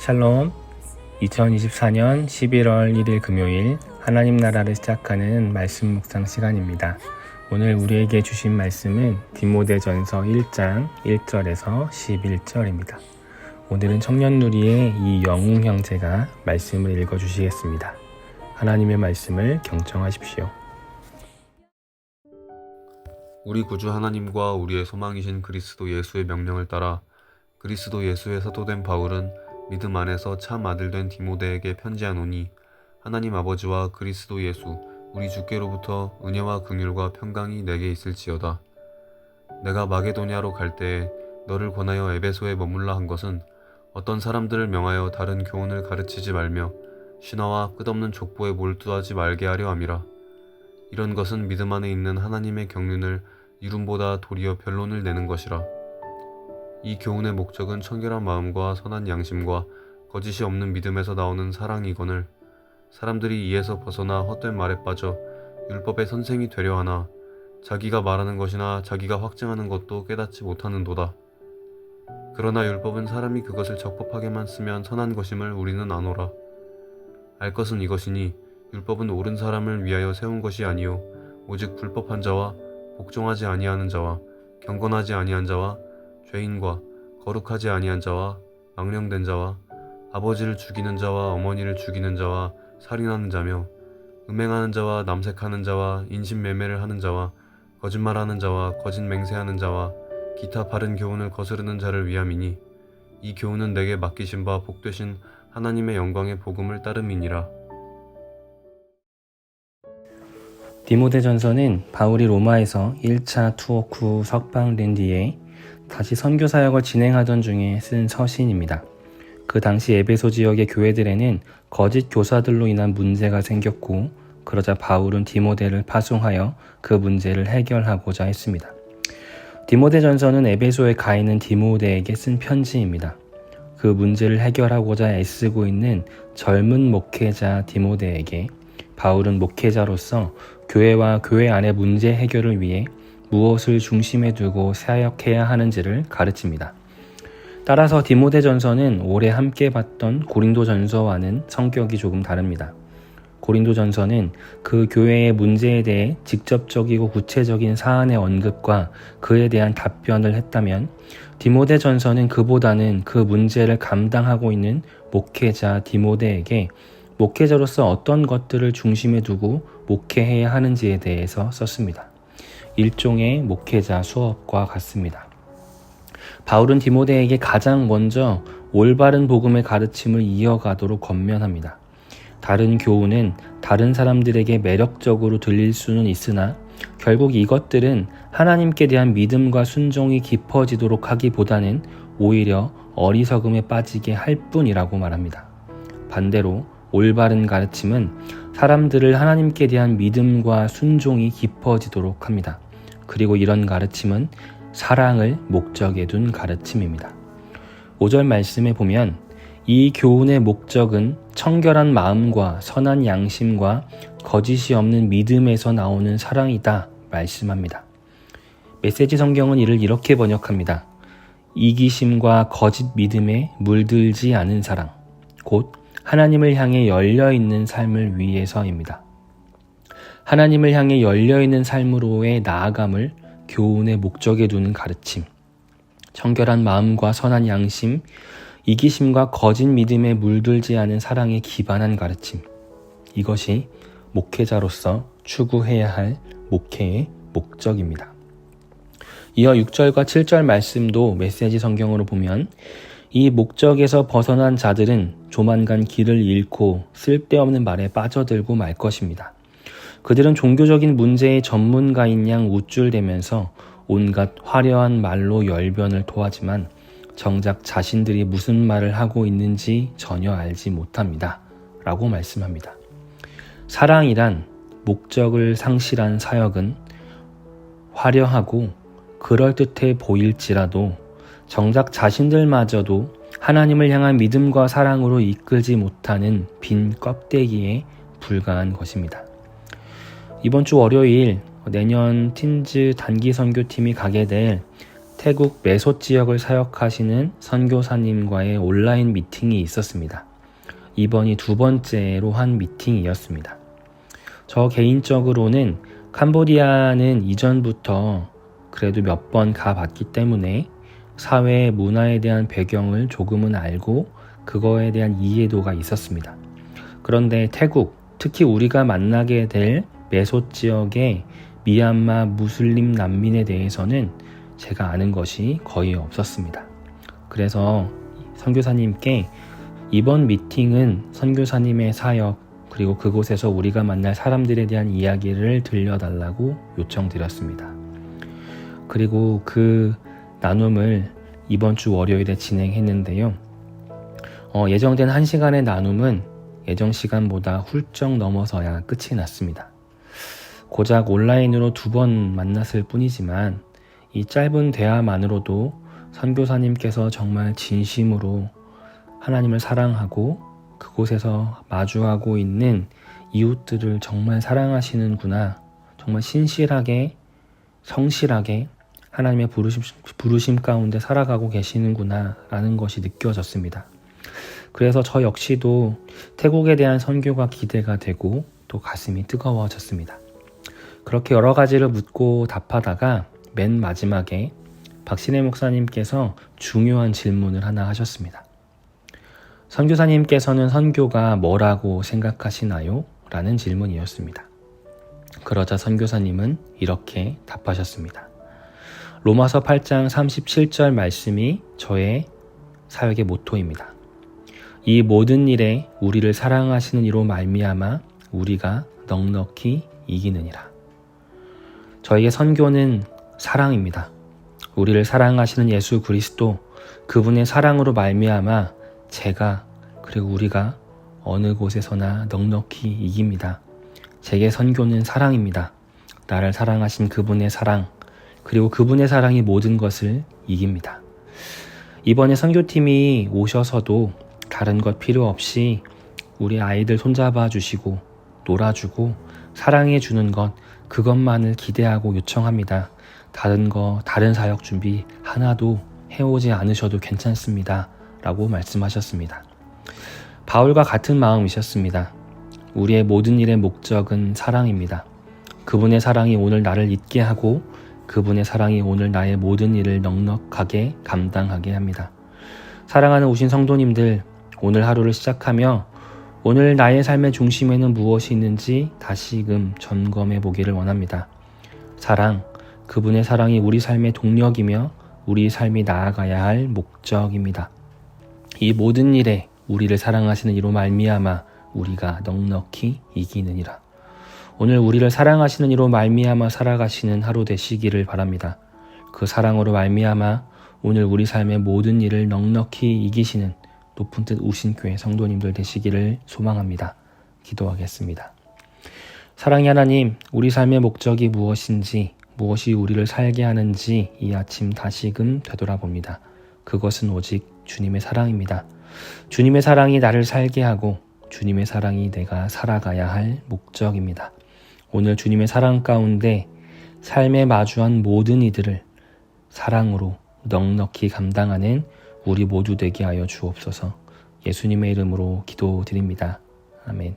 샬롬. 2024년 11월 1일 금요일 하나님 나라를 시작하는 말씀 묵상 시간입니다. 오늘 우리에게 주신 말씀은 디모데전서 1장 1절에서 11절입니다. 오늘은 청년누리의 이영웅 형제가 말씀을 읽어주시겠습니다. 하나님의 말씀을 경청하십시오. 우리 구주 하나님과 우리의 소망이신 그리스도 예수의 명령을 따라 그리스도 예수의 사도된 바울은 믿음 안에서 참 아들 된 디모데에게 편지하노니, 하나님 아버지와 그리스도 예수 우리 주께로부터 은혜와 긍휼과 평강이 내게 있을지어다. 내가 마게도냐로 갈 때에 너를 권하여 에베소에 머물라 한 것은 어떤 사람들을 명하여 다른 교훈을 가르치지 말며 신화와 끝없는 족보에 몰두하지 말게 하려 함이라. 이런 것은 믿음 안에 있는 하나님의 경륜을 이름보다 도리어 변론을 내는 것이라. 이 교훈의 목적은 청결한 마음과 선한 양심과 거짓이 없는 믿음에서 나오는 사랑이거늘, 사람들이 이에서 벗어나 헛된 말에 빠져 율법의 선생이 되려 하나 자기가 말하는 것이나 자기가 확증하는 것도 깨닫지 못하는도다. 그러나 율법은 사람이 그것을 적법하게만 쓰면 선한 것임을 우리는 아노라. 알 것은 이것이니 율법은 옳은 사람을 위하여 세운 것이 아니요 오직 불법한 자와 복종하지 아니하는 자와 경건하지 아니한 자와 죄인과 거룩하지 아니한 자와 망령된 자와 아버지를 죽이는 자와 어머니를 죽이는 자와 살인하는 자며 음행하는 자와 남색하는 자와 인신매매를 하는 자와 거짓말하는 자와 거짓 맹세하는 자와 기타 바른 교훈을 거스르는 자를 위함이니, 이 교훈은 내게 맡기신 바 복되신 하나님의 영광의 복음을 따름이니라. 디모데전서는 바울이 로마에서 1차 투옥 후 석방된 뒤에 다시 선교 사역을 진행하던 중에 쓴 서신입니다. 그 당시 에베소 지역의 교회들에는 거짓 교사들로 인한 문제가 생겼고, 그러자 바울은 디모데를 파송하여 그 문제를 해결하고자 했습니다. 디모데전서는 에베소에 가 있는 디모데에게 쓴 편지입니다. 그 문제를 해결하고자 애쓰고 있는 젊은 목회자 디모데에게 바울은 목회자로서 교회와 교회 안의 문제 해결을 위해 무엇을 중심에 두고 사역해야 하는지를 가르칩니다. 따라서 디모데전서는 올해 함께 봤던 고린도전서와는 성격이 조금 다릅니다. 고린도전서는 그 교회의 문제에 대해 직접적이고 구체적인 사안의 언급과 그에 대한 답변을 했다면, 디모데전서는 그보다는 그 문제를 감당하고 있는 목회자 디모데에게 목회자로서 어떤 것들을 중심에 두고 목회해야 하는지에 대해서 썼습니다. 일종의 목회자 수업과 같습니다. 바울은 디모데에게 가장 먼저 올바른 복음의 가르침을 이어가도록 권면합니다. 다른 교훈은 다른 사람들에게 매력적으로 들릴 수는 있으나 결국 이것들은 하나님께 대한 믿음과 순종이 깊어지도록 하기보다는 오히려 어리석음에 빠지게 할 뿐이라고 말합니다. 반대로 올바른 가르침은 사람들을 하나님께 대한 믿음과 순종이 깊어지도록 합니다. 그리고 이런 가르침은 사랑을 목적에 둔 가르침입니다. 5절 말씀에 보면 이 교훈의 목적은 청결한 마음과 선한 양심과 거짓이 없는 믿음에서 나오는 사랑이다 말씀합니다. 메시지 성경은 이를 이렇게 번역합니다. 이기심과 거짓 믿음에 물들지 않은 사랑, 곧 하나님을 향해 열려있는 삶을 위해서입니다. 하나님을 향해 열려있는 삶으로의 나아감을 교훈의 목적에 두는 가르침, 청결한 마음과 선한 양심, 이기심과 거짓 믿음에 물들지 않은 사랑에 기반한 가르침, 이것이 목회자로서 추구해야 할 목회의 목적입니다. 이어 6절과 7절 말씀도 메시지 성경으로 보면 이 목적에서 벗어난 자들은 조만간 길을 잃고 쓸데없는 말에 빠져들고 말 것입니다. 그들은 종교적인 문제의 전문가인 양 우쭐대면서 온갖 화려한 말로 열변을 토하지만 정작 자신들이 무슨 말을 하고 있는지 전혀 알지 못합니다. 라고 말씀합니다. 사랑이란 목적을 상실한 사역은 화려하고 그럴듯해 보일지라도 정작 자신들마저도 하나님을 향한 믿음과 사랑으로 이끌지 못하는 빈 껍데기에 불과한 것입니다. 이번 주 월요일 내년 팀즈 단기 선교팀이 가게 될 태국 메소 지역을 사역하시는 선교사님과의 온라인 미팅이 있었습니다. 이번이 두 번째로 한 미팅이었습니다. 저 개인적으로는 캄보디아는 이전부터 그래도 몇 번 가봤기 때문에 사회 문화에 대한 배경을 조금은 알고 그거에 대한 이해도가 있었습니다. 그런데 태국, 특히 우리가 만나게 될 메소 지역의 미얀마 무슬림 난민에 대해서는 제가 아는 것이 거의 없었습니다. 그래서 선교사님께 이번 미팅은 선교사님의 사역 그리고 그곳에서 우리가 만날 사람들에 대한 이야기를 들려달라고 요청드렸습니다. 그리고 그 나눔을 이번 주 월요일에 진행했는데요. 예정된 1시간의 나눔은 예정 시간보다 훌쩍 넘어서야 끝이 났습니다. 고작 온라인으로 2번 만났을 뿐이지만 이 짧은 대화만으로도 선교사님께서 정말 진심으로 하나님을 사랑하고 그곳에서 마주하고 있는 이웃들을 정말 사랑하시는구나, 정말 신실하게 성실하게 하나님의 부르심 가운데 살아가고 계시는구나 라는 것이 느껴졌습니다. 그래서 저 역시도 태국에 대한 선교가 기대가 되고 또 가슴이 뜨거워졌습니다. 그렇게 여러 가지를 묻고 답하다가 맨 마지막에 박신혜 목사님께서 중요한 질문을 하나 하셨습니다. 선교사님께서는 선교가 뭐라고 생각하시나요? 라는 질문이었습니다. 그러자 선교사님은 이렇게 답하셨습니다. 로마서 8장 37절 말씀이 저의 사역의 모토입니다. 이 모든 일에 우리를 사랑하시는 이로 말미암아 우리가 넉넉히 이기느니라. 저에게 선교는 사랑입니다. 우리를 사랑하시는 예수 그리스도, 그분의 사랑으로 말미암아 제가 그리고 우리가 어느 곳에서나 넉넉히 이깁니다. 제게 선교는 사랑입니다. 나를 사랑하신 그분의 사랑, 그리고 그분의 사랑이 모든 것을 이깁니다. 이번에 선교팀이 오셔서도 다른 것 필요 없이 우리 아이들 손잡아 주시고 놀아주고 사랑해 주는 것, 그것만을 기대하고 요청합니다. 다른 사역 준비 하나도 해오지 않으셔도 괜찮습니다. 라고 말씀하셨습니다. 바울과 같은 마음이셨습니다. 우리의 모든 일의 목적은 사랑입니다. 그분의 사랑이 오늘 나를 잊게 하고 그분의 사랑이 오늘 나의 모든 일을 넉넉하게 감당하게 합니다. 사랑하는 오신 성도님들, 오늘 하루를 시작하며 오늘 나의 삶의 중심에는 무엇이 있는지 다시금 점검해 보기를 원합니다. 사랑, 그분의 사랑이 우리 삶의 동력이며 우리 삶이 나아가야 할 목적입니다. 이 모든 일에 우리를 사랑하시는 이로 말미암아 우리가 넉넉히 이기느니라. 오늘 우리를 사랑하시는 이로 말미암아 살아가시는 하루 되시기를 바랍니다. 그 사랑으로 말미암아 오늘 우리 삶의 모든 일을 넉넉히 이기시는 높은 뜻 우신교회 성도님들 되시기를 소망합니다. 기도하겠습니다. 사랑의 하나님, 우리 삶의 목적이 무엇인지, 무엇이 우리를 살게 하는지 이 아침 다시금 되돌아봅니다. 그것은 오직 주님의 사랑입니다. 주님의 사랑이 나를 살게 하고 주님의 사랑이 내가 살아가야 할 목적입니다. 오늘 주님의 사랑 가운데 삶에 마주한 모든 이들을 사랑으로 넉넉히 감당하는 우리 모두 되게 하여 주옵소서. 예수님의 이름으로 기도드립니다. 아멘.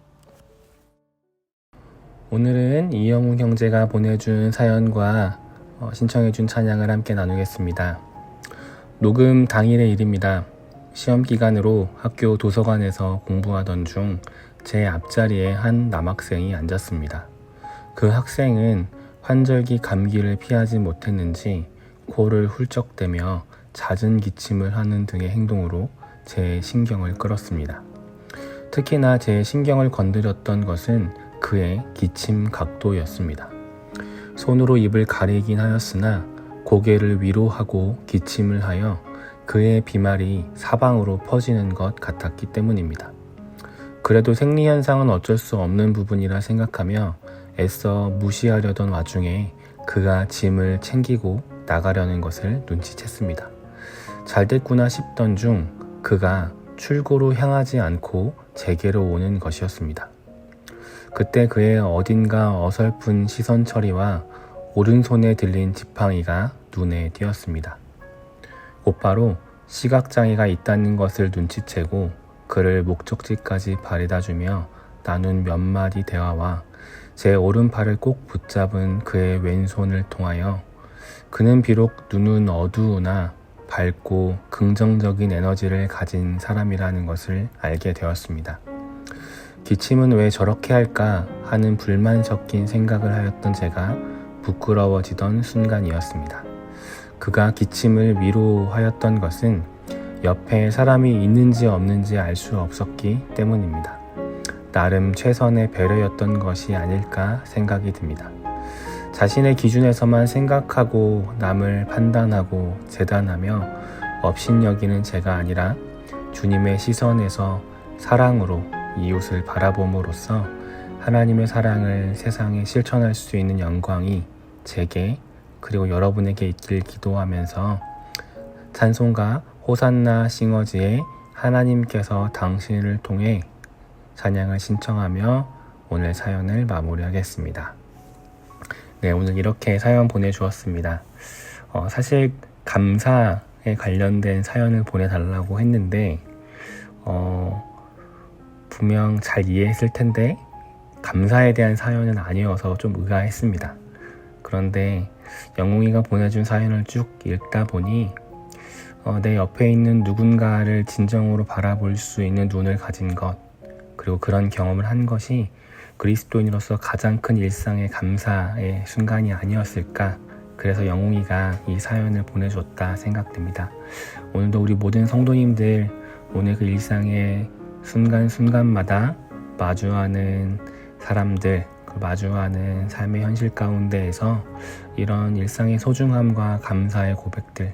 오늘은 이영웅 형제가 보내준 사연과 신청해준 찬양을 함께 나누겠습니다. 녹음 당일의 일입니다. 시험 기간으로 학교 도서관에서 공부하던 중 제 앞자리에 한 남학생이 앉았습니다. 그 학생은 환절기 감기를 피하지 못했는지 코를 훌쩍대며 잦은 기침을 하는 등의 행동으로 제 신경을 끌었습니다. 특히나 제 신경을 건드렸던 것은 그의 기침 각도였습니다. 손으로 입을 가리긴 하였으나 고개를 위로 하고 기침을 하여 그의 비말이 사방으로 퍼지는 것 같았기 때문입니다. 그래도 생리현상은 어쩔 수 없는 부분이라 생각하며 애써 무시하려던 와중에 그가 짐을 챙기고 나가려는 것을 눈치챘습니다. 잘 됐구나 싶던 중 그가 출구로 향하지 않고 제게로 오는 것이었습니다. 그때 그의 어딘가 어설픈 시선 처리와 오른손에 들린 지팡이가 눈에 띄었습니다. 곧바로 시각장애가 있다는 것을 눈치채고 그를 목적지까지 바래다주며 나눈 몇 마디 대화와 제 오른팔을 꼭 붙잡은 그의 왼손을 통하여 그는 비록 눈은 어두우나 밝고 긍정적인 에너지를 가진 사람이라는 것을 알게 되었습니다. 기침은 왜 저렇게 할까 하는 불만 섞인 생각을 하였던 제가 부끄러워지던 순간이었습니다. 그가 기침을 위로하였던 것은 옆에 사람이 있는지 없는지 알 수 없었기 때문입니다. 나름 최선의 배려였던 것이 아닐까 생각이 듭니다. 자신의 기준에서만 생각하고 남을 판단하고 재단하며 업신여기는 제가 아니라 주님의 시선에서 사랑으로 이웃을 바라봄으로써 하나님의 사랑을 세상에 실천할 수 있는 영광이 제게 그리고 여러분에게 있길 기도하면서 찬송가 호산나 싱어즈의 하나님께서 당신을 통해 찬양을 신청하며 오늘 사연을 마무리하겠습니다. 네, 오늘 이렇게 사연 보내주었습니다. 사실 감사에 관련된 사연을 보내달라고 했는데 분명 잘 이해했을 텐데 감사에 대한 사연은 아니어서 좀 의아했습니다. 그런데 영웅이가 보내준 사연을 쭉 읽다 보니 내 옆에 있는 누군가를 진정으로 바라볼 수 있는 눈을 가진 것, 그리고 그런 경험을 한 것이 그리스도인으로서 가장 큰 일상의 감사의 순간이 아니었을까. 그래서 영웅이가 이 사연을 보내줬다 생각됩니다. 오늘도 우리 모든 성도님들 오늘 그 일상의 순간순간마다 마주하는 사람들, 그 마주하는 삶의 현실 가운데에서 이런 일상의 소중함과 감사의 고백들,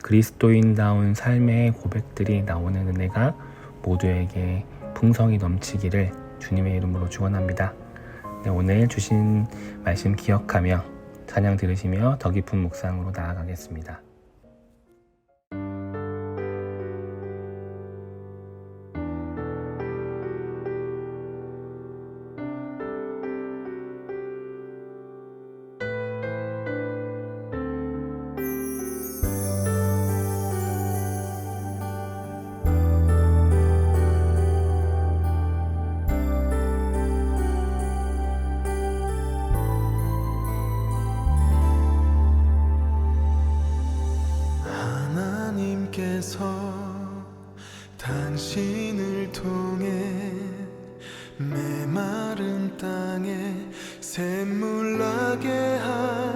그리스도인다운 삶의 고백들이 나오는 은혜가 모두에게 풍성히 넘치기를 주님의 이름으로 축원합니다. 네, 오늘 주신 말씀 기억하며 찬양 들으시며 더 깊은 묵상으로 나아가겠습니다. 당신을 통해 메마른 땅에 샘물 나게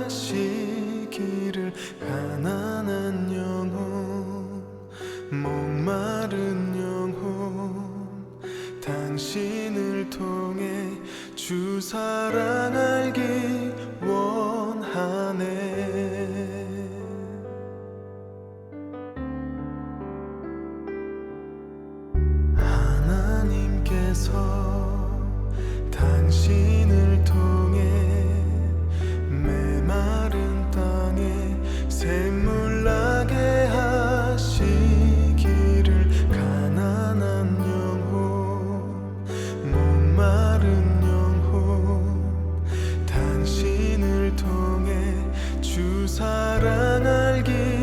하시기를 가난한 영혼 목마른 영혼 당신을 통해 주 사랑 알기 원하네. 당신을 통해 메마른 땅에 샘물 나게 하시기를 가난한 영혼 목마른 영혼 당신을 통해 주 사랑 알기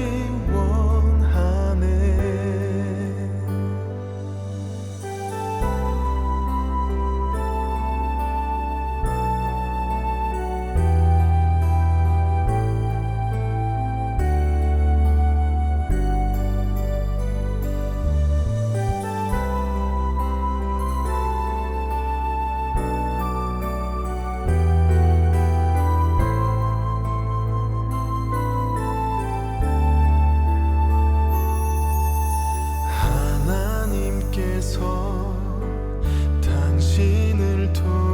당신을 통해